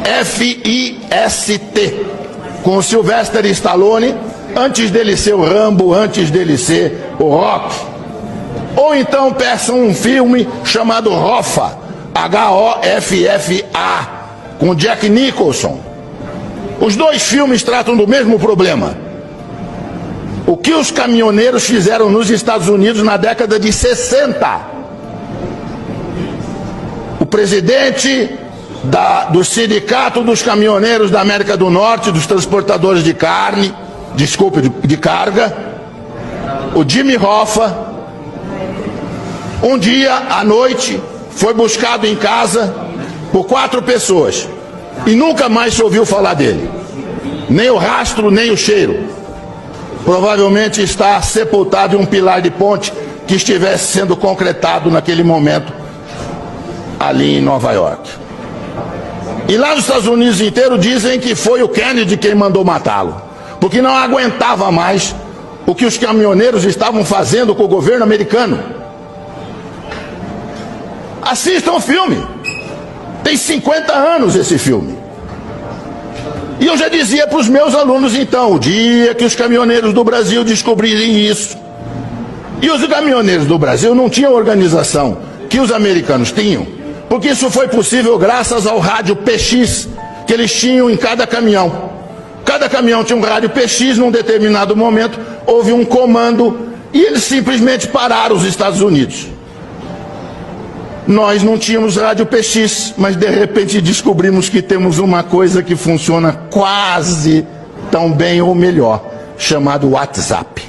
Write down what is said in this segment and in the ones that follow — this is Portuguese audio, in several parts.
F-I-S-T, com o Sylvester Stallone, antes dele ser o Rambo, antes dele ser o Rock. Ou então peçam um filme chamado Hoffa, H-O-F-F-A, com Jack Nicholson. Os dois filmes tratam do mesmo problema. O que os caminhoneiros fizeram nos Estados Unidos na década de 60. O presidente do Sindicato dos Caminhoneiros da América do Norte, dos transportadores de de carga, o Jimmy Hoffa, um dia à noite foi buscado em casa por 4 pessoas e nunca mais se ouviu falar dele, nem o rastro, nem o cheiro. Provavelmente está sepultado em um pilar de ponte que estivesse sendo concretado naquele momento ali em Nova York. E lá nos Estados Unidos inteiro dizem que foi o Kennedy quem mandou matá-lo, porque não aguentava mais o que os caminhoneiros estavam fazendo com o governo americano. Assistam o filme, tem 50 anos esse filme. E eu já dizia para os meus alunos então, o dia que os caminhoneiros do Brasil descobrirem isso, e os caminhoneiros do Brasil não tinham organização que os americanos tinham, porque isso foi possível graças ao rádio PX que eles tinham em cada caminhão. Cada caminhão tinha um rádio PX, num determinado momento houve um comando e eles simplesmente pararam os Estados Unidos. Nós não tínhamos rádio PX, mas de repente descobrimos que temos uma coisa que funciona quase tão bem ou melhor, chamado WhatsApp.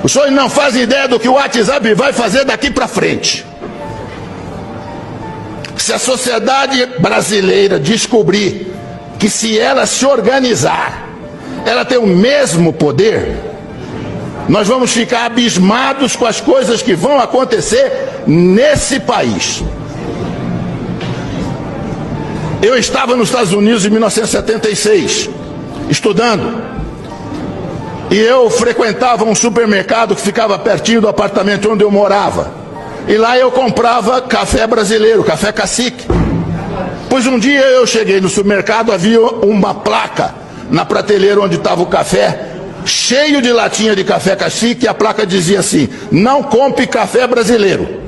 Os senhores não fazem ideia do que o WhatsApp vai fazer daqui para frente. Se a sociedade brasileira descobrir que se ela se organizar, ela tem o mesmo poder, nós vamos ficar abismados com as coisas que vão acontecer nesse país. Eu estava nos Estados Unidos em 1976, estudando, e eu frequentava um supermercado que ficava pertinho do apartamento onde eu morava, e lá eu comprava café brasileiro, café cacique. Pois um dia eu cheguei no supermercado, havia uma placa na prateleira onde estava o café, cheio de latinha de café cacique, e a placa dizia assim: não compre café brasileiro.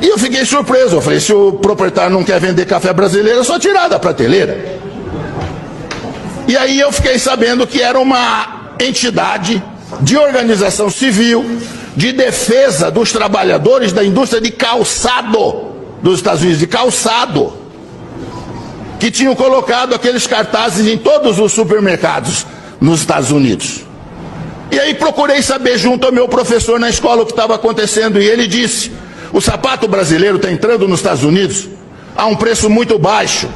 E eu fiquei surpreso, eu falei, se o proprietário não quer vender café brasileiro, é só tirar da prateleira. E aí eu fiquei sabendo que era uma entidade de organização civil, de defesa dos trabalhadores da indústria de calçado dos Estados Unidos, de calçado, que tinham colocado aqueles cartazes em todos os supermercados nos Estados Unidos. E aí procurei saber junto ao meu professor na escola o que estava acontecendo, e ele disse: o sapato brasileiro está entrando nos Estados Unidos a um preço muito baixo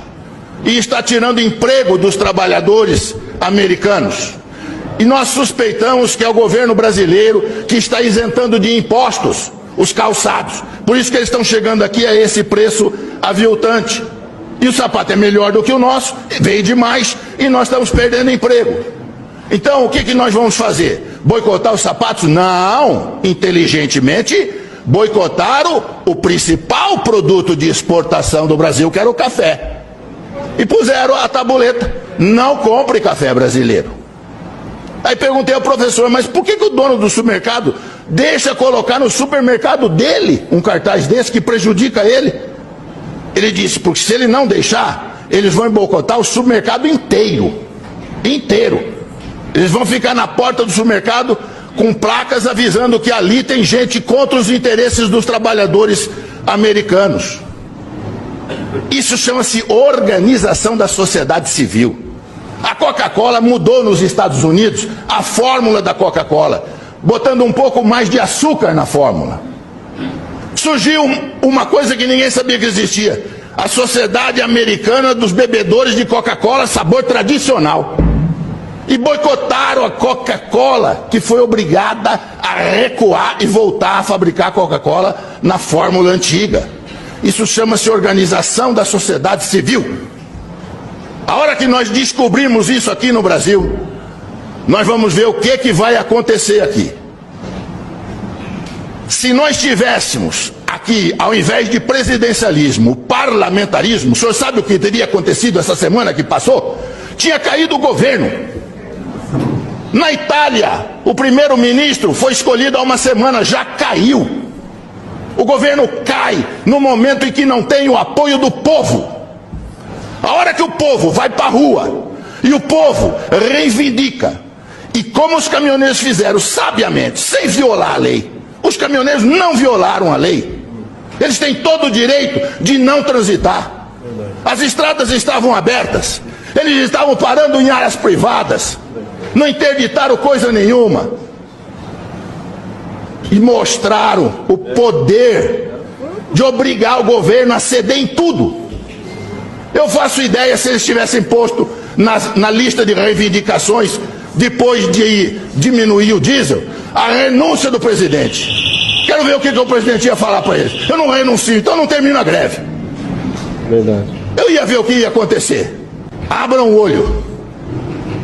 e está tirando emprego dos trabalhadores americanos. E nós suspeitamos que é o governo brasileiro que está isentando de impostos os calçados. Por isso que eles estão chegando aqui a esse preço aviltante. E o sapato é melhor do que o nosso, veio demais, e nós estamos perdendo emprego. Então, o que nós vamos fazer? Boicotar os sapatos? Não, inteligentemente, boicotaram o principal produto de exportação do Brasil, que era o café. E puseram a tabuleta: não compre café brasileiro. Aí perguntei ao professor, mas por que o dono do supermercado deixa colocar no supermercado dele um cartaz desse que prejudica ele? Ele disse: porque se ele não deixar, eles vão boicotar o supermercado inteiro. Eles vão ficar na porta do supermercado com placas avisando que ali tem gente contra os interesses dos trabalhadores americanos. Isso chama-se organização da sociedade civil. A Coca-Cola mudou nos Estados Unidos a fórmula da Coca-Cola, botando um pouco mais de açúcar na fórmula. Surgiu uma coisa que ninguém sabia que existia: a Sociedade Americana dos Bebedores de Coca-Cola sabor tradicional. E boicotaram a Coca-Cola, que foi obrigada a recuar e voltar a fabricar Coca-Cola na fórmula antiga. Isso chama-se organização da sociedade civil. A hora que nós descobrimos isso aqui no Brasil, nós vamos ver o que vai acontecer aqui. Se nós tivéssemos a aqui, ao invés de presidencialismo, parlamentarismo, o senhor sabe o que teria acontecido essa semana que passou? Tinha caído o governo. Na Itália, o primeiro-ministro foi escolhido há uma semana, já caiu. O governo cai no momento em que não tem o apoio do povo. A hora que o povo vai para a rua e o povo reivindica, e como os caminhoneiros fizeram sabiamente, sem violar a lei, os caminhoneiros não violaram a lei. Eles têm todo o direito de não transitar. As estradas estavam abertas. Eles estavam parando em áreas privadas. Não interditaram coisa nenhuma. E mostraram o poder de obrigar o governo a ceder em tudo. Eu faço ideia se eles tivessem posto na lista de reivindicações, depois de diminuir o diesel, a renúncia do presidente. Quero ver o que o presidente ia falar para eles. Eu não renuncio, então não termino a greve. Verdade. Eu ia ver o que ia acontecer. Abram o olho.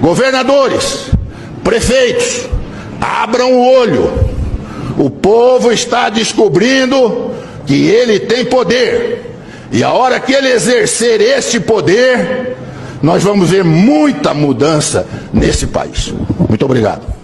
Governadores, prefeitos, abram o olho. O povo está descobrindo que ele tem poder. E a hora que ele exercer este poder, nós vamos ver muita mudança nesse país. Muito obrigado.